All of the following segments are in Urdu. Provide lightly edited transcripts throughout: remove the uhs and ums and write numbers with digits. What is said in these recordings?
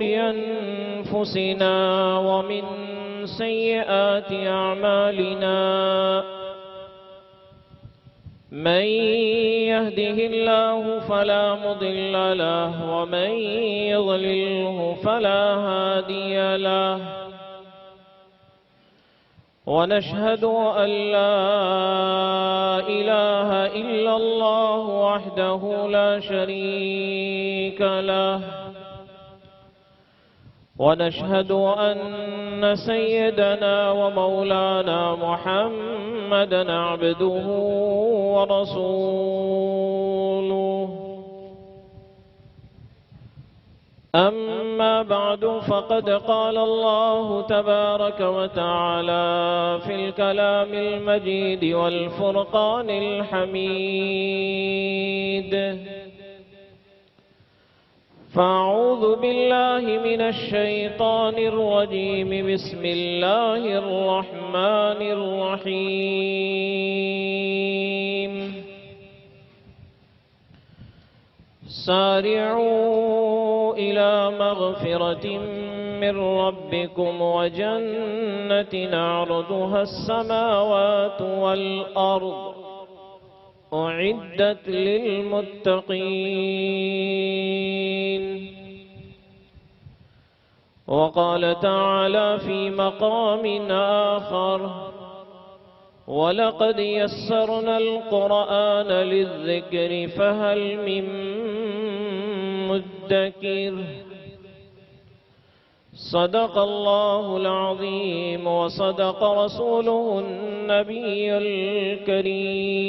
أنفسنا ومن سيئات أعمالنا من يهده الله فلا مضل له ومن يضلله فلا هادي له ونشهد أن لا إله إلا الله وحده لا شريك له ونشهد أن سيدنا ومولانا محمدًا عبده ورسوله أما بعد فقد قال الله تبارك وتعالى في الكلام المجيد والفرقان الحميد فأعوذ بالله من الشيطان الرجيم بسم الله الرحمن الرحيم سارعوا إلى مغفرة من ربكم وجنة عرضها السماوات والأرض أعدت للمتقين وقال تعالى في مقام آخر ولقد يسرنا القرآن للذكر فهل من مدكر صدق الله العظيم وصدق رسوله النبي الكريم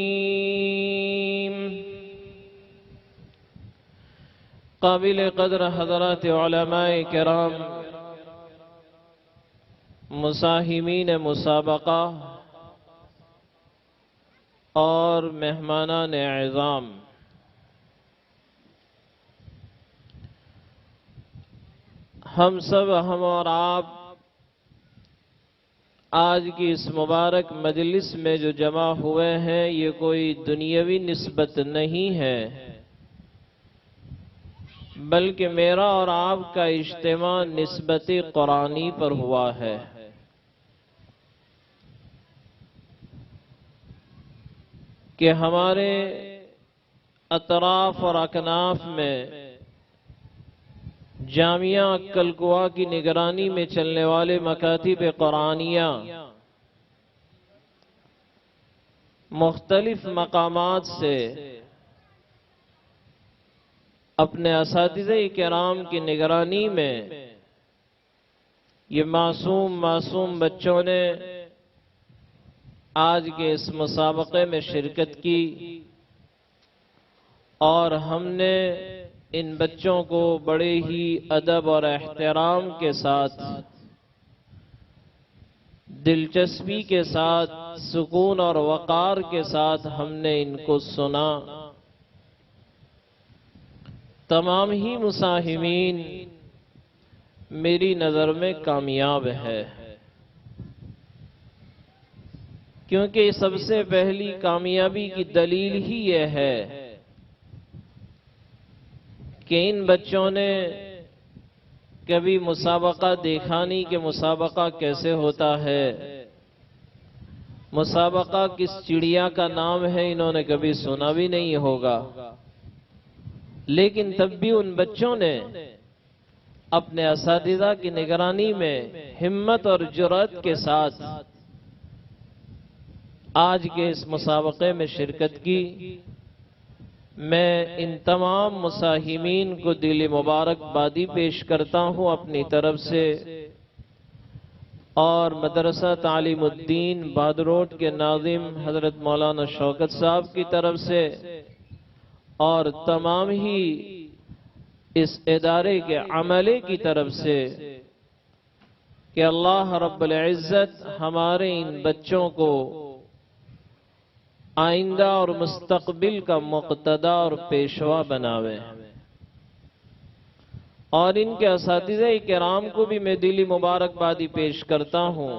قابل قدر حضرات علماء کرام مساہمین مسابقہ اور مہمانان اعظام، ہم اور آپ آج کی اس مبارک مجلس میں جو جمع ہوئے ہیں یہ کوئی دنیاوی نسبت نہیں ہے، بلکہ میرا اور آپ کا اجتماع نسبت قرآنی پر ہوا ہے۔ کہ ہمارے اطراف اور اکناف میں جامعہ کلکوا کی نگرانی میں چلنے والے مکاتب قرآنیہ مختلف مقامات سے اپنے اساتذہ کرام کی نگرانی میں یہ معصوم بچوں نے آج کے اس مسابقے میں شرکت کی، اور ہم نے ان بچوں کو بڑے ہی ادب اور احترام کے ساتھ، دلچسپی کے ساتھ، سکون اور وقار کے ساتھ ہم نے ان کو سنا۔ تمام ہی مساہمین میری نظر میں کامیاب ہے، کیونکہ سب سے پہلی کامیابی کی دلیل ہی یہ ہے کہ ان بچوں نے کبھی مسابقہ دیکھا نہیں کہ مسابقہ کیسے ہوتا ہے، مسابقہ کس چڑیا کا نام ہے انہوں نے کبھی سنا بھی نہیں ہوگا، لیکن تب بھی ان بچوں نے اپنے اساتذہ کی نگرانی میں ہمت اور جرأت کے ساتھ آج کے اس مسابقے میں شرکت کی۔ میں ان تمام مساہمین کو دلی مبارکبادی پیش کرتا ہوں اپنی طرف سے، اور مدرسہ تعلیم الدین بہادروڈ کے ناظم حضرت مولانا شوکت صاحب کی طرف سے، اور تمام ہی اس ادارے کے عملے کی طرف سے، کہ اللہ رب العزت ہمارے ان بچوں کو آئندہ اور مستقبل کا مقتدا اور پیشوا بناوے، اور ان کے اساتذہ کرام کو بھی میں دلی مبارکبادی پیش کرتا ہوں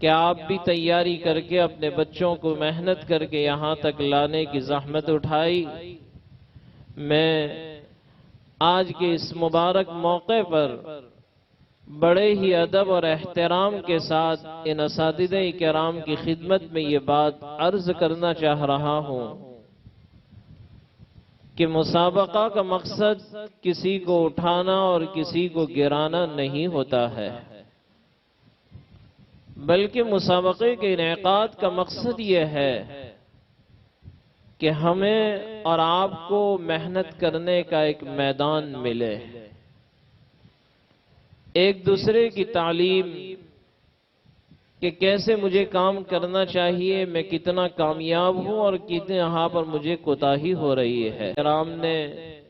کہ آپ بھی تیاری کر کے اپنے بچوں کو محنت کر کے یہاں تک لانے کی زحمت اٹھائی۔ میں آج کے اس مبارک موقع پر بڑے ہی ادب اور احترام کے ساتھ ان اساتذہ کرام کی خدمت میں یہ بات عرض کرنا چاہ رہا ہوں کہ مسابقہ کا مقصد کسی کو اٹھانا اور کسی کو گرانا نہیں ہوتا ہے، بلکہ مسابقے کے انعقاد کا مقصد یہ ہے کہ ہمیں اور آپ کو محنت کرنے کا ایک میدان ملے، ایک دوسرے کی تعلیم کہ کیسے مجھے کام کرنا چاہیے، میں کتنا کامیاب ہوں اور کتنے یہاں پر مجھے کوتاہی ہو رہی ہے۔ کرام نے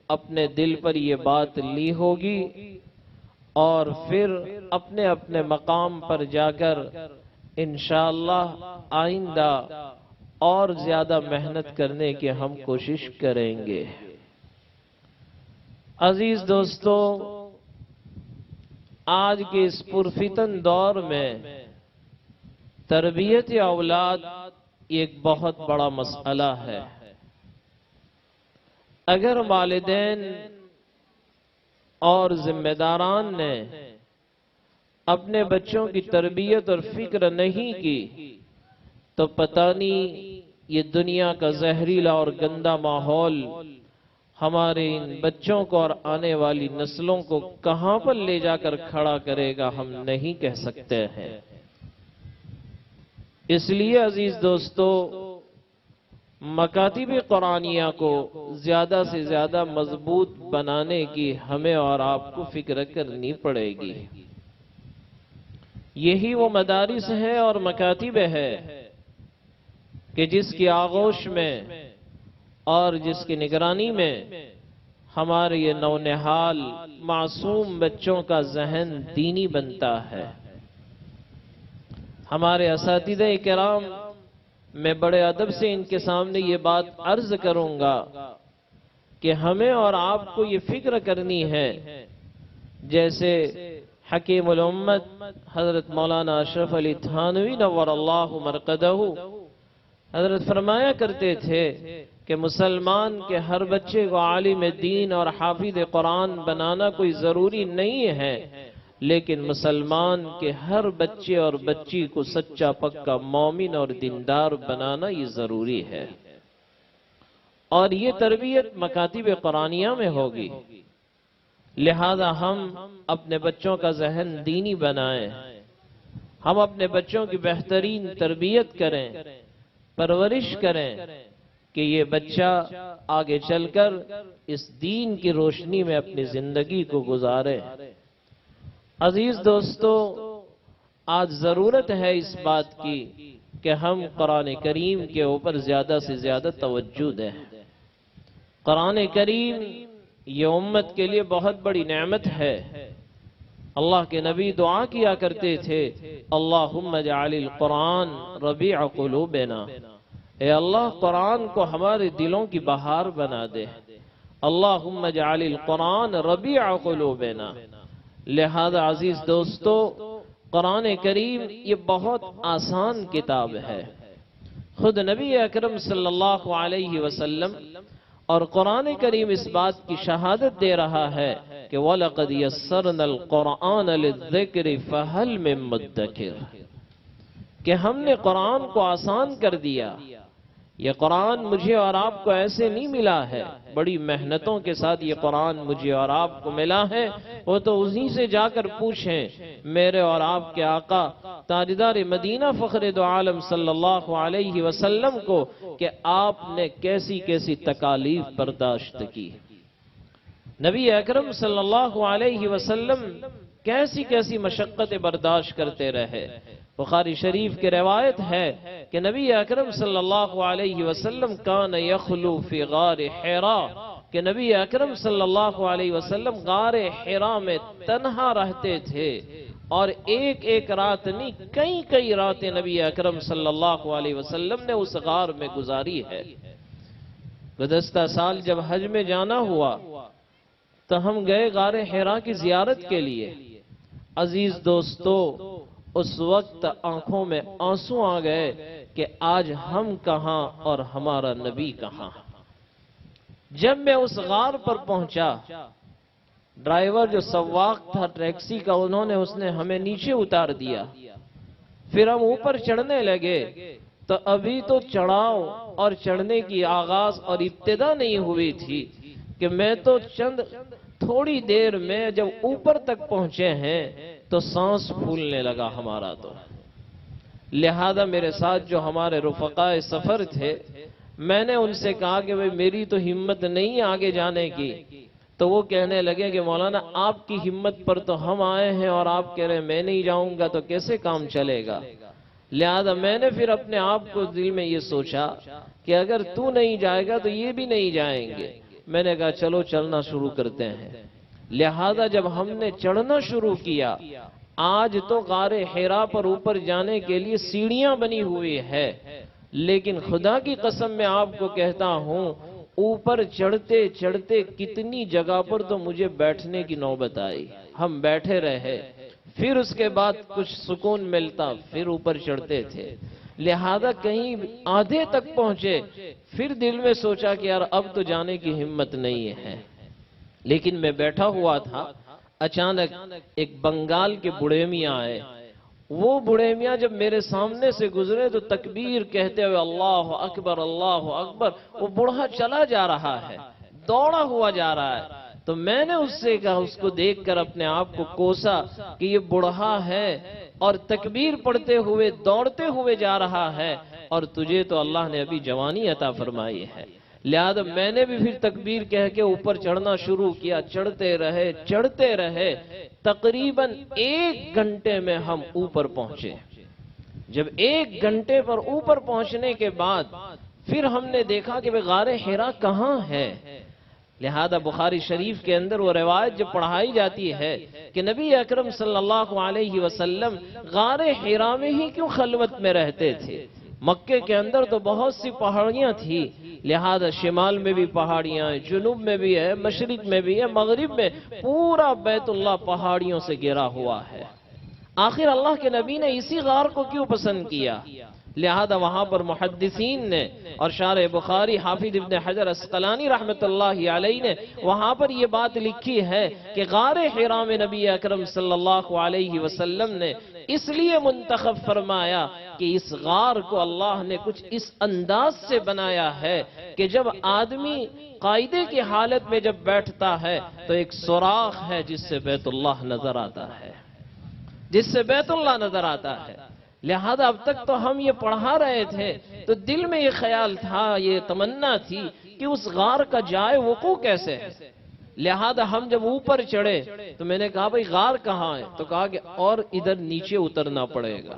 اپنے دل پر یہ بات لی ہوگی اور پھر اپنے اپنے مقام پر جا کر انشاءاللہ آئندہ اور زیادہ محنت کرنے کی ہم کوشش کریں گے۔ عزیز دوستو، آج کے اس پرفتن دور میں تربیت اولاد ایک بہت بڑا مسئلہ ہے۔ اگر والدین اور ذمہ داران نے اپنے بچوں کی تربیت اور فکر نہیں کی تو پتہ نہیں یہ دنیا کا زہریلا اور گندا ماحول ہمارے ان بچوں کو اور آنے والی نسلوں کو کہاں پر لے جا کر کھڑا کرے گا، ہم نہیں کہہ سکتے ہیں۔ اس لیے عزیز دوستو، مکاتب قرآنیہ کو زیادہ سے زیادہ مضبوط بنانے کی ہمیں اور آپ کو فکر کرنی پڑے گی۔ یہی وہ مدارس ہے اور مکاتب ہے کہ جس کی آغوش میں اور جس کی نگرانی میں ہمارے یہ نونہال معصوم بچوں کا ذہن دینی بنتا ہے۔ ہمارے اساتذہ کرام، میں بڑے ادب سے ان کے سامنے یہ بات عرض کروں گا کہ ہمیں اور آپ کو یہ فکر کرنی ہے، جیسے حکیم الامت حضرت مولانا اشرف علی تھانوی نور اللہ مرقدہ حضرت فرمایا کرتے تھے کہ مسلمان کے ہر بچے کو عالم دین اور حافظ قرآن بنانا کوئی ضروری نہیں ہے، لیکن مسلمان کے ہر بچے اور بچی کو سچا پکا مومن اور دیندار بنانا یہ ضروری ہے، اور یہ تربیت مکاتب قرآنیہ میں ہوگی۔ لہذا ہم اپنے بچوں کا ذہن دینی بنائیں، ہم اپنے بچوں کی بہترین تربیت کریں، پرورش کریں کہ یہ بچہ آگے چل کر اس دین کی روشنی میں اپنی زندگی کو گزارے۔ عزیز دوستو، آج ضرورت ہے اس بات کی کہ ہم قرآن کریم کے اوپر زیادہ سے زیادہ توجہ دیں۔ قرآن کریم یہ امت کے لیے بہت بڑی نعمت ہے۔ اللہ کے نبی دعا کیا کرتے تھے، اللہم اجعل القرآن ربیع قلوبنا، اے اللہ قرآن کو ہمارے دلوں کی بہار بنا دے۔ اللہم اجعل القرآن ربیع قلوبنا۔ لہذا عزیز دوستو، قرآن کریم یہ بہت آسان کتاب ہے۔ خود نبی اکرم صلی اللہ علیہ وسلم اور قرآن کریم اس بات کی شہادت دے رہا ہے کہ وَلَقَدْ يَسَّرْنَا الْقُرْآنَ لِلذِّكْرِ فَهَلْ مِن مُدَّكِرٍ، کہ ہم نے قرآن کو آسان کر دیا۔ یہ قرآن مجھے اور آپ کو ایسے نہیں ملا ہے، بڑی محنتوں کے ساتھ یہ قرآن مجھے اور آپ کو ملا ہے۔ وہ تو انہی سے جا کر پوچھیں میرے اور آپ کے آقا تاجدار مدینہ فخر دو عالم صلی اللہ علیہ وسلم کو کہ آپ نے کیسی کیسی تکالیف برداشت کی۔ نبی اکرم صلی اللہ علیہ وسلم کیسی کیسی مشقتیں برداشت کرتے رہے۔ بخاری شریف کی روایت ہے کہ نبی اکرم صلی اللہ علیہ وسلم کان یخلو فی غار حراء، کہ نبی اکرم صلی اللہ علیہ وسلم غار حراء میں تنہا رہتے تھے، اور ایک ایک رات نہیں کئی کئی راتیں نبی اکرم صلی اللہ علیہ وسلم نے اس غار میں گزاری ہے۔ گزشتہ سال جب حج میں جانا ہوا تو ہم گئے غار حراء کی زیارت کے لیے۔ عزیز دوستو، اس وقت آنکھوں میں آنسو آ گئے کہ آج ہم کہاں اور ہمارا نبی کہاں۔ جب میں اس غار پر پہنچا ڈرائیور جو سواق تھا ٹیکسی کا اس نے ہمیں نیچے اتار دیا. پھر ہم اوپر چڑھنے لگے تو ابھی تو چڑھاؤ اور چڑھنے کی آغاز اور ابتدا نہیں ہوئی تھی کہ میں تو تھوڑی دیر میں جب اوپر تک پہنچے ہیں تو سانس پھولنے لگا ہمارا. تو لہذا میرے ساتھ جو ہمارے رفقائے سفر تھے میں نے ان سے کہا کہ میری تو ہمت نہیں آگے جانے کی. تو وہ کہنے لگے کہ مولانا آپ کی ہمت پر تو ہم آئے ہیں اور آپ کہہ رہے ہیں میں نہیں جاؤں گا تو کیسے کام چلے گا. لہذا میں نے پھر اپنے آپ کو دل میں یہ سوچا کہ اگر تو نہیں جائے گا تو یہ بھی نہیں جائیں گے. میں نے کہا چلو چلنا شروع کرتے ہیں. لہذا جب ہم نے چڑھنا شروع کیا، آج تو غار حرا پر اوپر جانے کے لیے سیڑھیاں بنی ہوئی ہے، لیکن خدا کی قسم میں آپ کو کہتا ہوں اوپر چڑھتے چڑھتے کتنی جگہ پر تو مجھے بیٹھنے کی نوبت آئی. ہم بیٹھے رہے، پھر اس کے بعد کچھ سکون ملتا، پھر اوپر چڑھتے تھے. لہذا کہیں آدھے تک پہنچے، پھر دل میں سوچا کہ یار اب تو جانے کی ہمت نہیں ہے. لیکن میں بیٹھا ہوا تھا، اچانک ایک بنگال کے بوڑھے میاں آئے. وہ بوڑھے میاں جب میرے سامنے سے گزرے تو تکبیر کہتے ہوئے اللہ اکبر اللہ اکبر، وہ بوڑھا چلا جا رہا ہے، دوڑا ہوا جا رہا ہے. تو میں نے اس سے کہا، اس کو دیکھ کر اپنے آپ کو کوسا کہ یہ بوڑھا ہے اور تکبیر پڑھتے ہوئے دوڑتے ہوئے جا رہا ہے، اور تجھے تو اللہ نے ابھی جوانی عطا فرمائی ہے. لہذا میں نے بھی پھر تکبیر کہہ کے اوپر چڑھنا شروع کیا. چڑھتے رہے تقریباً 1 گھنٹے میں ہم اوپر پہنچے. جب 1 گھنٹے پر اوپر پہنچنے کے بعد پھر ہم نے دیکھا کہ غار حرا کہاں ہے. لہذا بخاری شریف کے اندر وہ روایت جب پڑھائی جاتی ہے کہ نبی اکرم صلی اللہ علیہ وسلم غار حرا میں ہی کیوں خلوت میں رہتے تھے. مکے کے اندر تو بہت سی پہاڑیاں تھی، لہذا شمال میں بھی پہاڑیاں ہیں، جنوب میں بھی ہے، مشرق میں بھی ہے، مغرب میں پورا بیت اللہ پہاڑیوں سے گھرا ہوا ہے. آخر اللہ کے نبی نے اسی غار کو کیوں پسند کیا؟ لہذا وہاں پر محدثین نے اور شارح بخاری حافظ ابن حجر اسقلانی رحمت اللہ علیہ نے وہاں پر یہ بات لکھی ہے کہ غار حرا میں نبی اکرم صلی اللہ علیہ وسلم نے اس لیے منتخب فرمایا کہ اس غار کو اللہ نے کچھ اس انداز سے بنایا ہے کہ جب آدمی قاعدے کی حالت میں جب بیٹھتا ہے تو ایک سوراخ ہے جس سے بیت اللہ نظر آتا ہے، لہذا اب تک تو ہم یہ پڑھا رہے تھے تو دل میں یہ خیال تھا، یہ تمنا تھی کہ اس غار کا جائے وقوع کیسے ہے. لہذا ہم جب اوپر چڑھے تو میں نے کہا بھئی غار کہاں ہے؟ تو کہا کہ اور ادھر نیچے اترنا پڑے گا.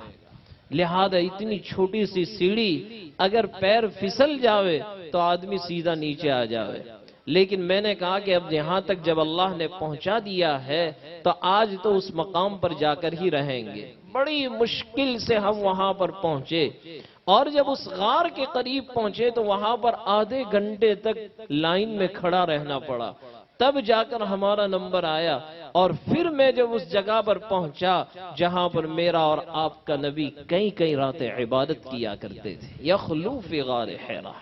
لہذا اتنی چھوٹی سی سیڑھی اگر پیر پھسل جاوے تو آدمی سیدھا نیچے آ جاوے. لیکن میں نے کہا کہ اب یہاں تک جب اللہ نے پہنچا دیا ہے تو آج تو اس مقام پر جا کر ہی رہیں گے. بڑی مشکل سے ہم وہاں پر پہنچے، اور جب اس غار کے قریب پہنچے تو وہاں پر آدھے گھنٹے تک لائن میں کھڑا رہنا پڑا، تب جا کر ہمارا نمبر آیا. اور پھر میں جب اس جگہ پر پہنچا جہاں پر میرا اور آپ کا نبی کئی راتیں عبادت کیا کرتے تھے، یخلو فی غار حرا،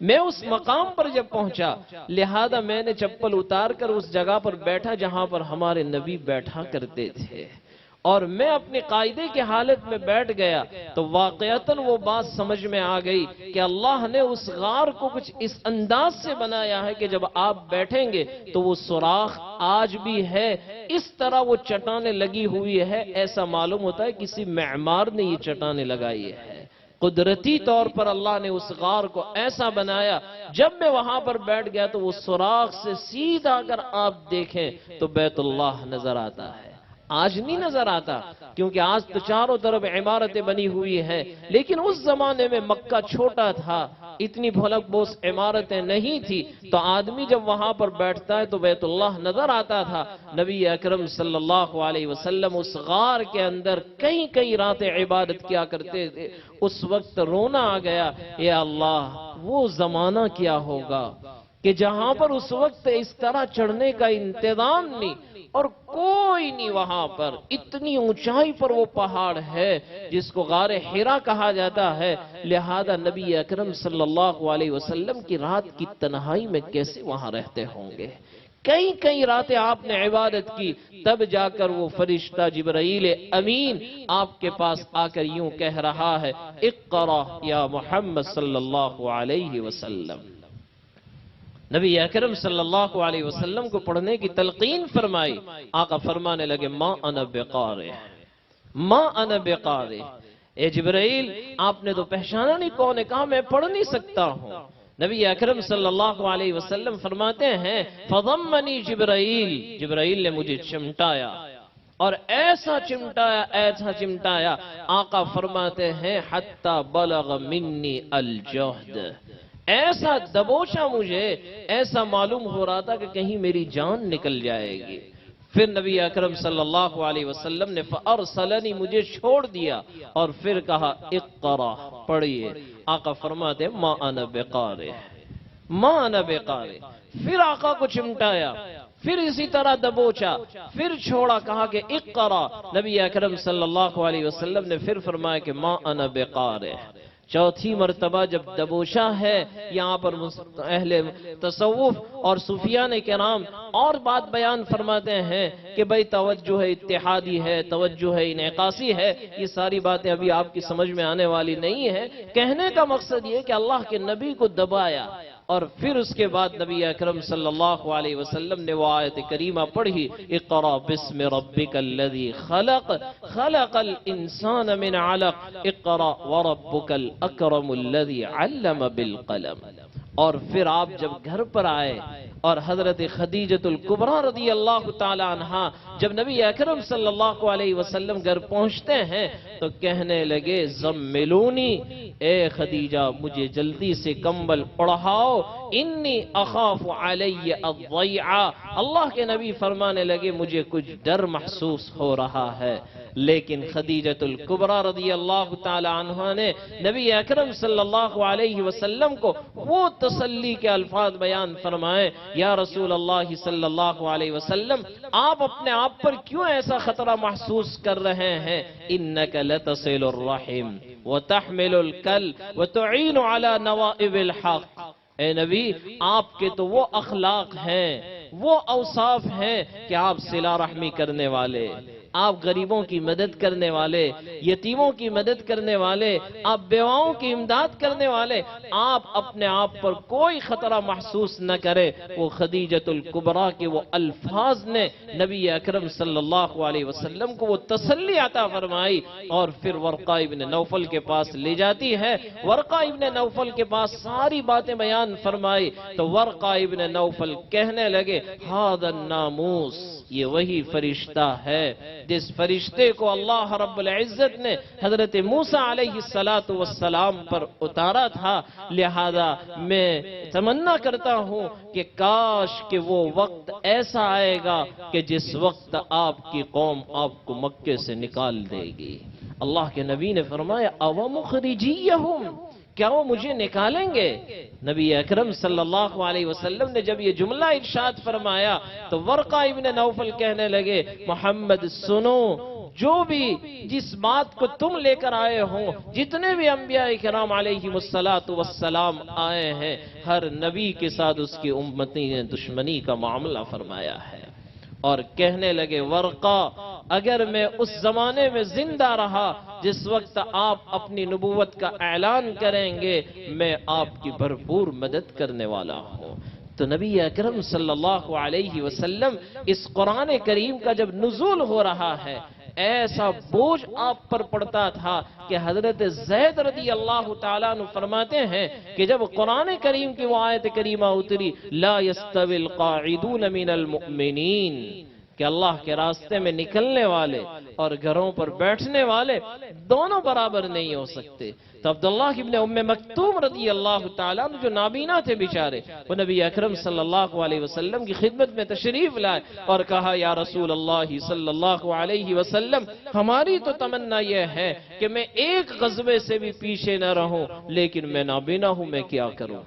میں اس مقام پر جب پہنچا لہذا میں نے چپل اتار کر اس جگہ پر بیٹھا جہاں پر ہمارے نبی بیٹھا کرتے تھے، اور میں اپنے قاعدے کی حالت میں بیٹھ گیا تو واقعتاً وہ بات سمجھ میں آ گئی کہ اللہ نے اس غار کو کچھ اس انداز سے بنایا ہے کہ جب آپ بیٹھیں گے تو وہ سوراخ آج بھی ہے، اس طرح وہ چٹانیں لگی ہوئی ہے، ایسا معلوم ہوتا ہے کسی معمار نے یہ چٹانیں لگائی ہے. قدرتی طور پر اللہ نے اس غار کو ایسا بنایا، جب میں وہاں پر بیٹھ گیا تو وہ سوراخ سے سیدھا اگر آپ دیکھیں تو بیت اللہ نظر آتا ہے. آج نہیں نظر آتا کیونکہ آج تو چاروں طرف عمارتیں بنی ہوئی ہیں، لیکن اس زمانے میں مکہ چھوٹا تھا، اتنی بھلک بوس عمارتیں نہیں تھی، تو آدمی جب وہاں پر بیٹھتا ہے تو بیت اللہ نظر آتا تھا. نبی اکرم صلی اللہ علیہ وسلم اس غار کے اندر کئی راتیں عبادت کیا کرتے تھے. اس وقت رونا آ گیا، یا اللہ وہ زمانہ کیا ہوگا کہ جہاں پر اس وقت اس طرح چڑھنے کا انتظام نہیں اور کوئی نہیں، وہاں پر اتنی اونچائی پر وہ پہاڑ ہے جس کو غار حرا کہا جاتا ہے. لہذا نبی اکرم صلی اللہ علیہ وسلم کی رات کی تنہائی میں کیسے وہاں رہتے ہوں گے، کئی کئی راتیں آپ نے عبادت کی، تب جا کر وہ فرشتہ جبرائیل امین آپ کے پاس آ کر یوں کہہ رہا ہے اقرأ یا محمد صلی اللہ علیہ وسلم۔ نبی اکرم صلی اللہ علیہ وسلم کو پڑھنے کی تلقین فرمائی، آقا فرمانے لگے ما انا بقارئ، ما انا بقارئ۔ اے جبرائیل آپ نے تو پہچانا نہیں کون ہے، کہا میں پڑھ نہیں سکتا ہوں۔ نبی اکرم صلی اللہ علیہ وسلم فرماتے ہیں فضمنی جبرائیل، جبرائیل نے مجھے چمٹایا اور ایسا چمٹایا، آقا فرماتے ہیں حتی بلغ منی الجہد، ایسا دبوچا مجھے، ایسا معلوم ہو رہا تھا کہ کہیں میری جان نکل جائے گی۔ پھر نبی اکرم صلی اللہ علیہ وسلم نے فارسلنی، مجھے چھوڑ دیا اور پھر کہا اقرأ، پڑھیے۔ آقا فرماتے ہیں ما انا بقارئ، ما انا بقارئ۔ پھر آقا کو چمٹایا، پھر اسی طرح دبوچا، پھر چھوڑا، کہا کہ اقرأ۔ نبی اکرم صلی اللہ علیہ وسلم نے پھر فرمایا کہ ما انا بقارئ۔ چوتھی مرتبہ جب دبوچا ہے، یہاں پر اہل تصوف اور صوفیان کرام اور بات بیان فرماتے ہیں کہ بھئی توجہ اتحادی ہے، توجہ انعکاسی ہے، یہ ساری باتیں ابھی آپ کی سمجھ میں آنے والی نہیں ہیں۔ کہنے کا مقصد یہ کہ اللہ کے نبی کو دبایا اور پھر اس کے بعد نبی اکرم صلی اللہ علیہ وسلم نے وہ آیت کریمہ پڑھی اقرأ بسم ربک الذی خلق، خلق الانسان من علق، اقرأ وربک الاکرم الذی علم بالقلم۔ اور پھر آپ جب گھر پر آئے اور حضرت خدیجۃ الکبریٰ رضی اللہ تعالی عنہا جب نبی اکرم صلی اللہ علیہ وسلم گھر پہنچتے ہیں تو کہنے لگے زملونی، اے خدیجہ مجھے جلدی سے کمبل اڑھاؤ، انی اخاف علی الضیعہ۔ اللہ کے نبی فرمانے لگے مجھے کچھ ڈر محسوس ہو رہا ہے، لیکن خدیجۃ الکبریٰ رضی اللہ تعالی عنہ نے نبی اکرم صلی اللہ علیہ وسلم کو وہ تسلی کے الفاظ بیان فرمائے، یا رسول اللہ صلی اللہ علیہ وسلم آپ اپنے آپ پر کیوں ایسا خطرہ محسوس کر رہے ہیں؟ انک لتصل الرحم وتحمل الکل وتعین علی نوائب الحق۔ اے نبی آپ کے تو وہ اخلاق ہیں، وہ اوصاف ہیں کہ آپ صلہ رحمی کرنے والے، آپ غریبوں کی مدد کرنے والے، یتیموں کی مدد کرنے والے، آپ بیواؤں کی امداد کرنے والے، آپ اپنے آپ پر کوئی خطرہ محسوس نہ کرے۔ وہ خدیجۃ الکبریٰ کے وہ الفاظ نے نبی اکرم صلی اللہ علیہ وسلم کو وہ تسلی عطا فرمائی اور پھر ورقہ ابن نوفل کے پاس لے جاتی ہے۔ ورقہ ابن نوفل کے پاس ساری باتیں بیان فرمائی تو ورقہ ابن نوفل کہنے لگے ھذا الناموس، یہ وہی فرشتہ ہے جس فرشتے کو اللہ رب العزت نے حضرت موسیٰ علیہ السلام پر اتارا تھا، لہذا میں تمنا کرتا ہوں کہ کاش کہ وہ وقت ایسا آئے گا کہ جس وقت آپ کی قوم آپ کو مکے سے نکال دے گی۔ اللہ کے نبی نے فرمایا اوَمُخْرِجِيَّهُمْ، کیا وہ مجھے نکالیں گے؟ نبی اکرم صلی اللہ علیہ وسلم نے جب یہ جملہ ارشاد فرمایا تو ورقہ ابن نوفل کہنے لگے محمد سنو، جو بھی جس بات کو تم لے کر آئے ہوں، جتنے بھی انبیاء کرام علیہم السلام آئے ہیں، ہر نبی کے ساتھ اس کی امتی نے دشمنی کا معاملہ فرمایا ہے۔ اور کہنے لگے ورقہ اگر میں اس زمانے میں زندہ رہا جس وقت آپ اپنی نبوت کا اعلان کریں گے، میں آپ کی بھرپور مدد کرنے والا ہوں۔ تو نبی اکرم صلی اللہ علیہ وسلم اس قرآن کریم کا جب نزول ہو رہا ہے، ایسا بوجھ آپ پر پڑتا تھا کہ حضرت زید رضی اللہ تعالیٰ عنہ فرماتے ہیں کہ جب قرآن کریم کی وہ آیت کریمہ اتری لا يستوی القاعدون من المؤمنین، کہ اللہ کے راستے میں نکلنے والے اور گھروں پر بیٹھنے والے دونوں برابر نہیں ہو سکتے، تو عبداللہ ابن ام مکتوم رضی اللہ تعالیٰ عنہ جو نابینا تھے بیچارے، وہ نبی اکرم صلی اللہ علیہ وسلم کی خدمت میں تشریف لائے اور کہا یا رسول اللہ صلی اللہ علیہ وسلم ہماری تو تمنا یہ ہے کہ میں ایک غزوے سے بھی پیچھے نہ رہوں، لیکن میں نابینا ہوں، میں کیا کروں؟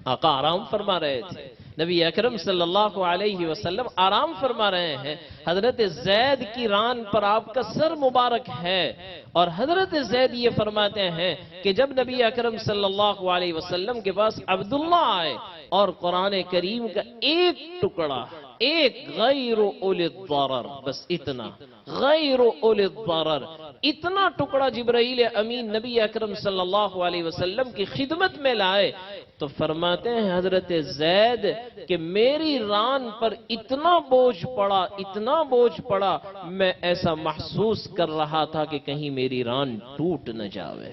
آقا آرام فرما رہے تھے نبی اکرم صلی اللہ علیہ وسلم آرام فرما رہے ہیں، حضرت زید کی ران پر آپ کا سر مبارک ہے، اور حضرت زید یہ فرماتے ہیں کہ جب نبی اکرم صلی اللہ علیہ وسلم کے پاس عبداللہ آئے اور قرآن کریم کا ایک ٹکڑا، ایک غیر اولی الضرر، بس اتنا غیر اولی الضرر، اتنا ٹکڑا جبرائیل امین نبی اکرم صلی اللہ علیہ وسلم کی خدمت میں لائے تو فرماتے ہیں حضرت زید کہ میری ران پر اتنا بوجھ پڑا، میں ایسا محسوس کر رہا تھا کہ کہیں میری ران ٹوٹ نہ جاوے،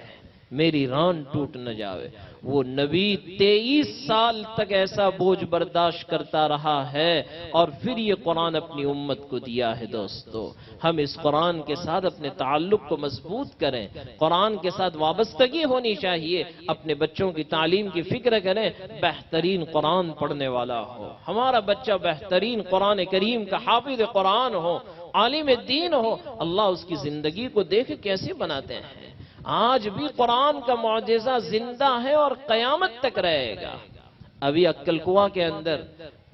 میری ران ٹوٹ نہ جاوے۔ وہ نبی 23 سال تک ایسا بوجھ برداشت کرتا رہا ہے، اور پھر یہ قرآن اپنی امت کو دیا ہے۔ دوستو، ہم اس قرآن کے ساتھ اپنے تعلق کو مضبوط کریں، قرآن کے ساتھ وابستگی ہونی چاہیے، اپنے بچوں کی تعلیم کی فکر کریں، بہترین قرآن پڑھنے والا ہو، ہمارا بچہ بہترین قرآن کریم کا حافظ قرآن ہو، عالم دین ہو۔ اللہ اس کی زندگی کو دیکھ کیسے بناتے ہیں۔ آج بھی قرآن کا معجزہ زندہ ہے اور قیامت تک رہے گا۔ ابھی عقل کنواں کے اندر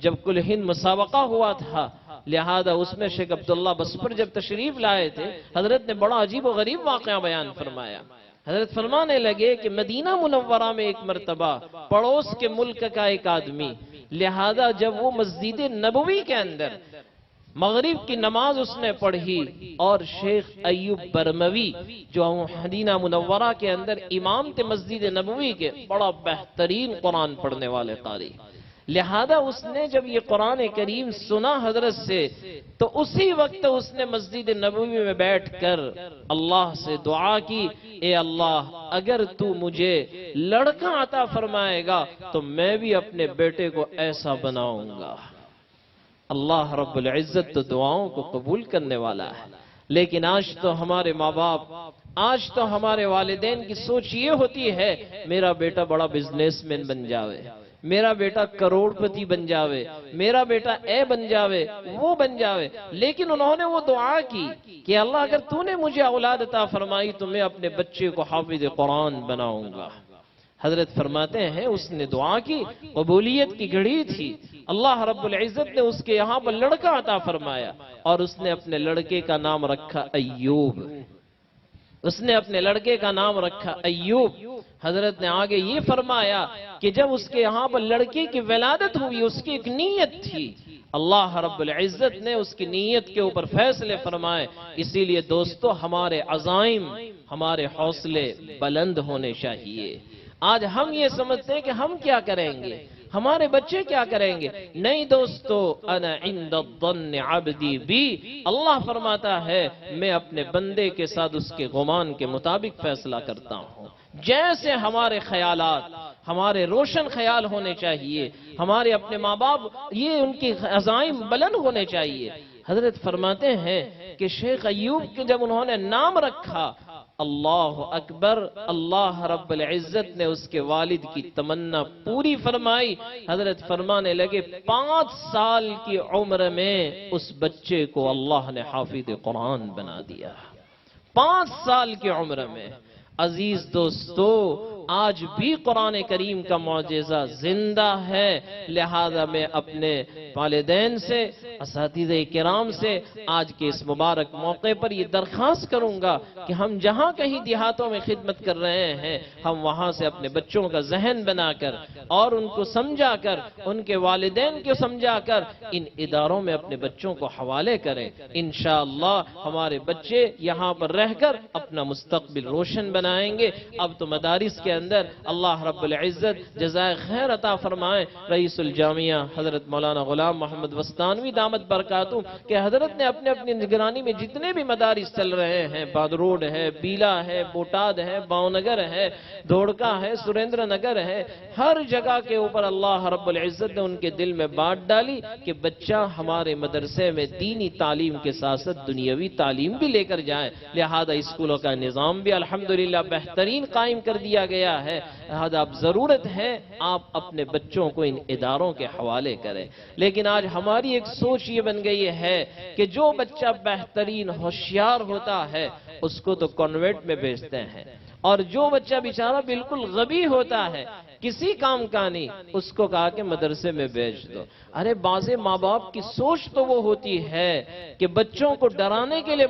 جب کل ہند مسابقہ ہوا تھا، لہذا اس میں شیخ عبداللہ بسپر جب تشریف لائے تھے، حضرت نے بڑا عجیب و غریب واقعہ بیان فرمایا۔ حضرت فرمانے لگے کہ مدینہ منورہ میں ایک مرتبہ پڑوس کے ملک کا ایک آدمی، لہذا جب وہ مسجد نبوی کے اندر مغرب کی نماز اس نے پڑھی، اور شیخ ایوب برموی جو مدینہ منورہ کے اندر امام تھے مسجد نبوی کے، بڑا بہترین قرآن پڑھنے والے قاری، لہذا اس نے جب یہ قرآن کریم سنا حضرت سے تو اسی وقت اس نے مسجد نبوی میں بیٹھ کر اللہ سے دعا کی، اے اللہ اگر تو مجھے لڑکا عطا فرمائے گا تو میں بھی اپنے بیٹے کو ایسا بناؤں گا۔ اللہ رب العزت تو دعاؤں کو قبول کرنے والا ہے، لیکن آج تو ہمارے ماں باپ، آج تو ہمارے والدین کی سوچ یہ ہوتی ہے میرا بیٹا بڑا بزنس مین بن جاوے، میرا بیٹا کروڑ پتی بن جاوے، میرا بیٹا اے بن جاوے، وہ بن جاوے، لیکن انہوں نے وہ دعا کی کہ اللہ اگر تو نے مجھے اولاد عطا فرمائی تو میں اپنے بچے کو حافظ قرآن بناؤں گا۔ حضرت فرماتے ہیں اس نے دعا کی، قبولیت کی گھڑی تھی، اللہ رب العزت نے اس کے یہاں پر لڑکا عطا فرمایا، اور اس نے اپنے لڑکے کا نام رکھا ایوب، اس نے اپنے لڑکے کا نام رکھا ایوب۔ حضرت نے آگے یہ فرمایا کہ جب اس کے یہاں پر لڑکے کی ولادت ہوئی، اس کی ایک نیت تھی، اللہ رب العزت نے اس کی نیت کے اوپر فیصلے فرمائے۔ اسی لیے دوستو ہمارے عزائم، ہمارے حوصلے بلند ہونے چاہیے۔ آج ہم یہ سمجھتے ہیں کہ ہم کیا کریں گے، ہمارے بچے کیا کریں گے، نہیں دوستو، انا عند الظن عبدی بی، اللہ فرماتا ہے میں اپنے بندے کے ساتھ اس کے گمان کے مطابق فیصلہ کرتا ہوں۔ جیسے ہمارے خیالات، ہمارے روشن خیال ہونے چاہیے، ہمارے اپنے ماں باپ یہ ان کی عزائم بلند ہونے چاہیے۔ حضرت فرماتے ہیں کہ شیخ ایوب کے جب انہوں نے نام رکھا اللہ اکبر، اللہ رب العزت نے اس کے والد کی تمنا پوری فرمائی۔ حضرت فرمانے لگے 5 سال کی عمر میں اس بچے کو اللہ نے حافظ قرآن بنا دیا، 5 سال کی عمر میں۔ عزیز دوستو، آج بھی قرآن کریم کا معجزہ زندہ ہے، لہذا میں اپنے والدین سے، اساتذہ کرام سے آج کے اس مبارک موقع پر یہ درخواست کروں گا کہ ہم جہاں کہیں دیہاتوں میں خدمت کر رہے ہیں، ہم وہاں سے اپنے بچوں کا ذہن بنا کر اور ان کو سمجھا کر، ان کے والدین کو سمجھا کر ان اداروں میں اپنے بچوں کو حوالے کریں۔ انشاءاللہ ہمارے بچے یہاں پر رہ کر اپنا مستقبل روشن بنائیں گے۔ اب تو مدارس کے اندر اللہ رب العزت جزائے خیر عطا فرمائے رئیس الجامعہ حضرت مولانا غلام محمد وستانوی دامت برکاتہ کہ حضرت نے اپنی نگرانی میں جتنے بھی مدارس چل رہے ہیں، بادروڈ ہے، بیلا ہے، بوٹاد ہے، باونگر ہے، دھوڑکا ہے، سریندر نگر ہے، ہر جگہ کے اوپر اللہ رب العزت نے ان کے دل میں بات ڈالی کہ بچہ ہمارے مدرسے میں دینی تعلیم کے ساتھ ساتھ دنیاوی تعلیم بھی لے کر جائے، لہذا اسکولوں کا نظام بھی الحمدللہ بہترین قائم کر دیا گیا ہے۔ لہذا اب ضرورت ہے آپ اپنے بچوں کو ان اداروں کے حوالے کریں۔ لیکن آج ہماری ایک سوچ یہ بن گئی ہے کہ جو بچہ بہترین ہوشیار ہوتا ہے اس کو تو کانوینٹ میں بھیجتے ہیں، اور جو بچہ بیچارہ بالکل غبی ہوتا ہے، کسی کام کا نہیں، اس کو کہا کہ مدرسے میں بھیج دو۔ ارے بعض ماں باپ کی سوچ تو وہ ہوتی ہے کہ بچوں کو ڈرانے کے لیے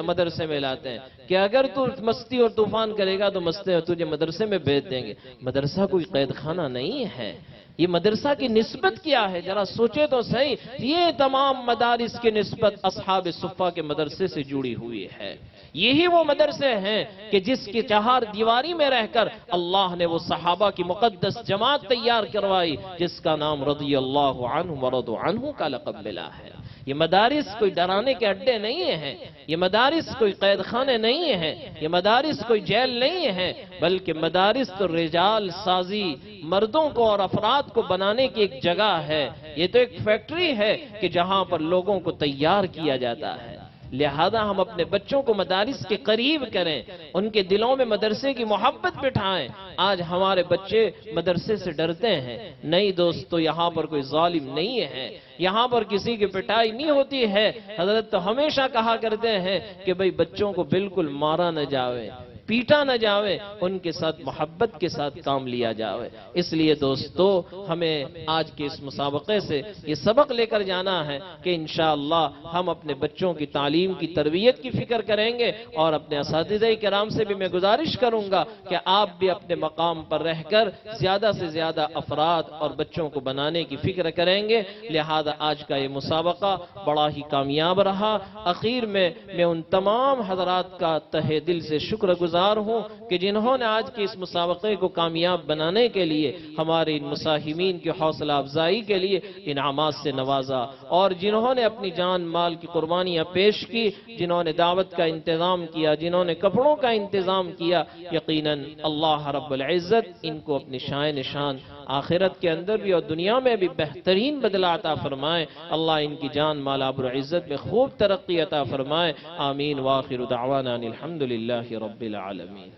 مدرسے میں لاتے ہیں کہ اگر تو مستی اور طوفان کرے گا تو تجھے مدرسے میں بھیج دیں گے۔ مدرسہ کوئی قید خانہ نہیں ہے۔ یہ مدرسہ کی نسبت کیا ہے، ذرا سوچے تو صحیح۔ یہ تمام مدارس کی نسبت اصحاب صفہ کے مدرسے سے جڑی ہوئی ہے۔ یہی وہ مدرسے ہیں کہ جس کی چہار دیواری میں رہ کر اللہ نے وہ صحابہ کی مقدس جماعت تیار کروائی جس کا نام رضی اللہ عنہ ورضوا عنہ کا لقب ملا ہے۔ یہ مدارس کوئی ڈرانے کے اڈے نہیں ہیں، یہ مدارس کوئی قید خانے نہیں ہیں، یہ مدارس کوئی جیل نہیں ہیں، بلکہ مدارس تو رجال سازی، مردوں کو اور افراد کو بنانے کی ایک جگہ ہے۔ یہ تو ایک فیکٹری ہے کہ جہاں پر لوگوں کو تیار کیا جاتا ہے۔ لہذا ہم اپنے بچوں کو مدارس کے قریب کریں، ان کے دلوں میں مدرسے کی محبت بٹھائیں۔ آج ہمارے بچے مدرسے سے ڈرتے ہیں۔ نہیں دوستو، یہاں پر کوئی ظالم نہیں ہے، یہاں پر کسی کی پٹائی نہیں ہوتی ہے۔ حضرت تو ہمیشہ کہا کرتے ہیں کہ بھئی بچوں کو بالکل مارا نہ جاوے، پیٹا نہ جاوے، ان کے ساتھ محبت کے ساتھ کام لیا جاوے۔ اس لیے دوستو، ہمیں آج کے اس مسابقے سے یہ سبق لے کر جانا ہے کہ انشاءاللہ ہم اپنے بچوں کی تعلیم کی تربیت کی فکر کریں گے، اور اپنے اساتذہ کرام سے بھی میں گزارش کروں گا کہ آپ بھی اپنے مقام پر رہ کر زیادہ سے زیادہ افراد اور بچوں کو بنانے کی فکر کریں گے۔ لہذا آج کا یہ مسابقہ بڑا ہی کامیاب رہا۔ اخیر میں ان تمام حضرات کا تہہ دل سے شکر گزار ہوں کہ جنہوں نے آج کے اس مسابقے کو کامیاب بنانے کے لیے ہمارے ان مساہمین کی حوصلہ افزائی کے لیے انعامات سے نوازا، اور جنہوں نے اپنی جان مال کی قربانیاں پیش کی، جنہوں نے دعوت کا انتظام کیا، جنہوں نے کپڑوں کا انتظام کیا، یقیناً اللہ رب العزت ان کو اپنی شان نشان آخرت کے اندر بھی اور دنیا میں بھی بہترین بدلہ عطا فرمائے۔ اللہ ان کی جان مال آبرو عزت میں خوب ترقی عطا فرمائے۔ آمین وآخر دعوانا الحمدللہ رب العالمین۔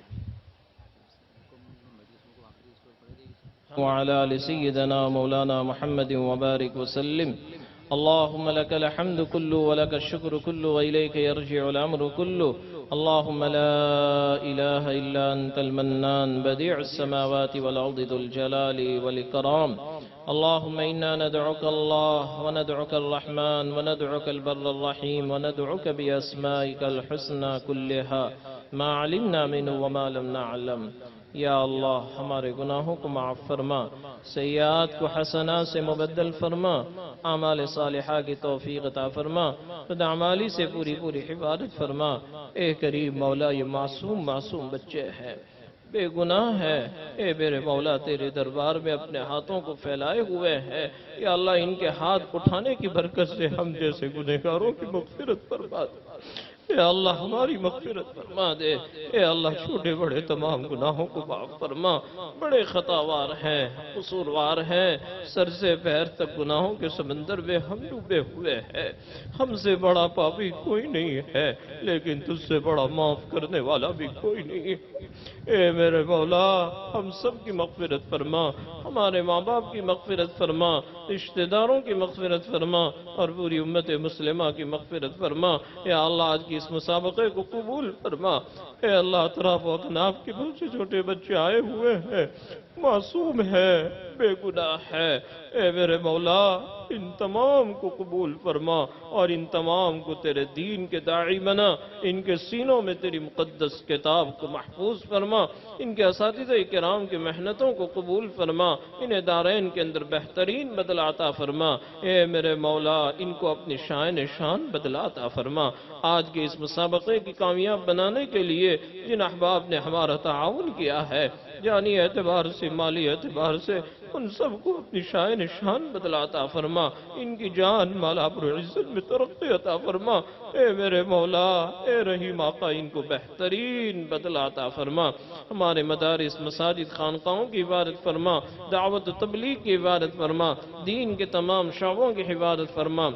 وعلى آل سيدنا مولانا محمد وبارك وسلم۔ اللهم لك الحمد كله ولك الشكر كله وإليك يرجع الأمر كله. اللهم لا إله إلا أنت المنان بديع السماوات والأرض ذو الجلال والإكرام. اللهم إنا ندعوك الله وندعوك الرحمن وندعوك البر الرحيم وندعوك بأسمائك الحسنى كلها ما علمنا منه وما لم نعلم. یا اللہ ہمارے گناہوں کو معاف فرما، سیئات کو حسنات سے مبدل فرما، اعمال صالحہ کی توفیق عطا فرما، بد اعمالی سے پوری حفاظت فرما۔ اے کریم مولا، یہ معصوم بچے ہیں، بے گناہ ہے، اے میرے مولا تیرے دربار میں اپنے ہاتھوں کو پھیلائے ہوئے ہیں، یا اللہ ان کے ہاتھ اٹھانے کی برکت سے ہم جیسے گنہگاروں کی مغفرت فرما دے۔ اے اللہ ہماری مغفرت فرما دے، اے اللہ چھوٹے بڑے تمام گناہوں کو معاف فرما۔ بڑے خطاوار ہیں، قصوروار ہیں، سر سے پیر تک گناہوں کے سمندر میں ہم ڈوبے ہوئے ہیں۔ ہم سے بڑا پاپی کوئی نہیں ہے، لیکن تجھ سے بڑا معاف کرنے والا بھی کوئی نہیں ہے۔ اے میرے مولا، ہم سب کی مغفرت فرما، ہمارے ماں باپ کی مغفرت فرما، رشتہ داروں کی مغفرت فرما، اور پوری امت مسلمہ کی مغفرت فرما۔ یا اللہ آج کی اس مسابقے کو قبول فرما۔ اے اللہ اطراف و اکناف کے بہت سے چھوٹے بچے آئے ہوئے ہیں، معصوم ہے، بے گناہ ہے، اے میرے مولا ان تمام کو قبول فرما، اور ان تمام کو تیرے دین کے داعی بنا، ان کے سینوں میں تیری مقدس کتاب کو محفوظ فرما، ان کے اساتذہ کرام کی محنتوں کو قبول فرما، انہیں دارین کے اندر بہترین بدلہ عطا فرما۔ اے میرے مولا ان کو اپنی شان بدلہ عطا فرما۔ آج کے اس مسابقے کی کامیاب بنانے کے لیے جن احباب نے ہمارا تعاون کیا ہے، جانی اعتبار سے، مالی اعتبار سے، ان سب کو اپنی شان بدلہ عطا فرما، ان کی جان مال آبرو عزت میں ترقی عطا فرما۔ اے میرے مولا، اے رحیم آقا ان کو بہترین بدلہ عطا فرما۔ ہمارے مدارس، مساجد، خانقاہوں کی حفاظت فرما، دعوت و تبلیغ کی حفاظت فرما، دین کے تمام شعبوں کی حفاظت فرما۔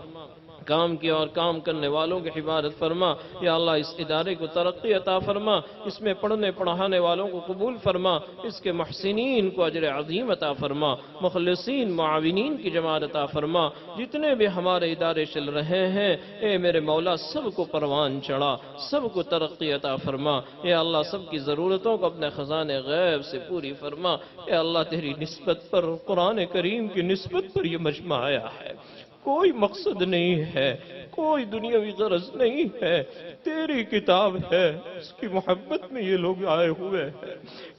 کام کی اور کام کرنے والوں کی حفاظت فرما۔ یا اللہ اس ادارے کو ترقی عطا فرما، اس میں پڑھنے پڑھانے والوں کو قبول فرما، اس کے محسنین کو اجر عظیم عطا فرما، مخلصین معاونین کی جماعت عطا فرما۔ جتنے بھی ہمارے ادارے چل رہے ہیں اے میرے مولا سب کو پروان چڑھا، سب کو ترقی عطا فرما۔ اے اللہ سب کی ضرورتوں کو اپنے خزانے غیب سے پوری فرما۔ اے اللہ تیری نسبت پر، قرآن کریم کی نسبت پر یہ مجمع آیا ہے، کوئی مقصد نہیں ہے، کوئی دنیاوی غرض نہیں ہے، تیری کتاب ہے، اس کی محبت میں یہ لوگ آئے ہوئے ہیں۔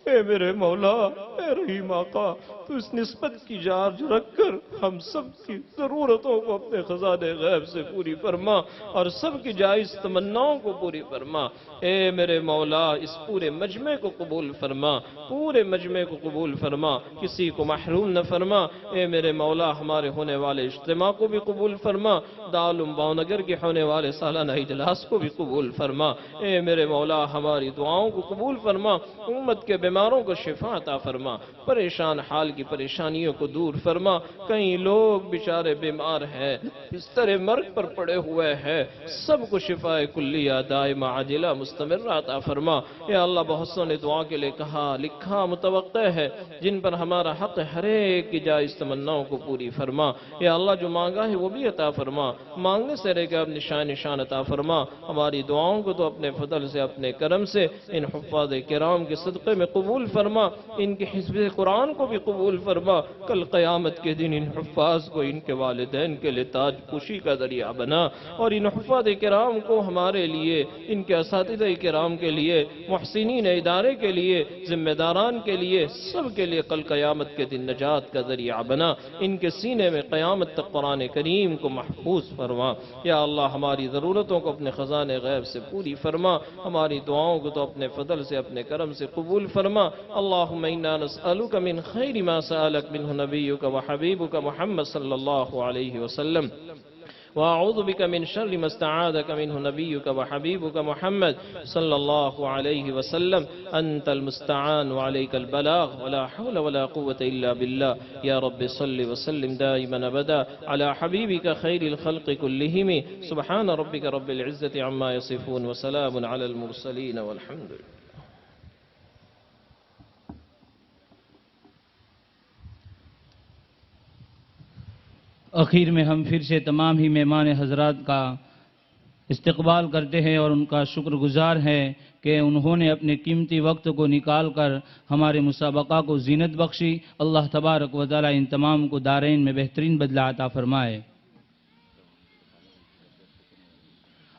اے میرے مولا، اے رحیم آقا، تو اس نسبت کی جارج رکھ کر ہم سب کی ضرورتوں کو اپنے خزانے غیب سے پوری فرما اور سب کی جائز تمناؤں کو پوری فرما۔ اے میرے مولا اس پورے مجمع کو قبول فرما، پورے مجمع کو قبول فرما، کسی کو محروم نہ فرما۔ اے میرے مولا ہمارے ہونے والے اجتماع کو بھی قبول فرما، دارالعلوم بھاؤنگر کے ہونے والے سالانہ اجلاس کو بھی قبول فرما۔ اے میرے مولا ہماری دعاؤں کو قبول فرما، امت کے بیماروں کو شفا عطا فرما، پریشان حال کی پریشانیوں کو دور فرما۔ کئی لوگ بیچارے بیمار ہیں، بستر مرگ پر پڑے ہوئے ہیں، سب کو شفا کلیہ دائمہ عاجلہ مستمرہ عطا فرما۔ یا اللہ بہت سو نے دعا کے لئے کہا لکھا متوقع ہے، جن پر ہمارا حق ہر ایک کی جائز تمناؤں کو پوری فرما۔ یا اللہ جو مانگا ہے وہ بھی عطا فرما، مانگنے سے رہ گا اب نشان عطا فرما۔ ہماری دعاؤں کو تو اپنے فضل سے، اپنے کرم سے ان حفاظ کرام کے صدقے میں قبول فرما، ان کے حفظ قرآن کو بھی قبول فرما۔ کل قیامت کے دن ان حفاظ کو ان کے والدین کے لئے تاج پوشی کا ذریعہ بنا، اور ان حفاظ کرام کو ہمارے لیے، ان کے اساتذہ کرام کے لیے، محسنین ادارے کے لیے، ذمہ داران کے لیے، سب کے لیے کل قیامت کے دن نجات کا ذریعہ بنا۔ ان کے سینے میں قیامت تک قرآن کریم کو محفوظ فرما۔ یا اللہ ہماری ضرورتوں کو اپنے خزانے غیب سے پوری فرما، ہماری دعاؤں کو تو اپنے فضل سے، اپنے کرم سے قبول فرما۔ اللہم انا نسألک من خیر ما سألک منہ نبیک و حبیبک محمد صلی اللہ علیہ وسلم، وأعوذ بك من شر ما استعاذك منه نبيك وحبيبك محمد صلى الله عليه وسلم، أنت المستعان وعليك البلاغ ولا حول ولا قوة إلا بالله. يا رب صل وسلم دائما أبدا على حبيبك خير الخلق كلهم. سبحان ربك رب العزة عما يصفون وسلام على المرسلين والحمد لله. اخیر میں ہم پھر سے تمام ہی مہمان حضرات کا استقبال کرتے ہیں اور ان کا شکر گزار ہیں کہ انہوں نے اپنے قیمتی وقت کو نکال کر ہمارے مسابقہ کو زینت بخشی۔ اللہ تبارک و تعالی ان تمام کو دارین میں بہترین بدلہ عطا فرمائے۔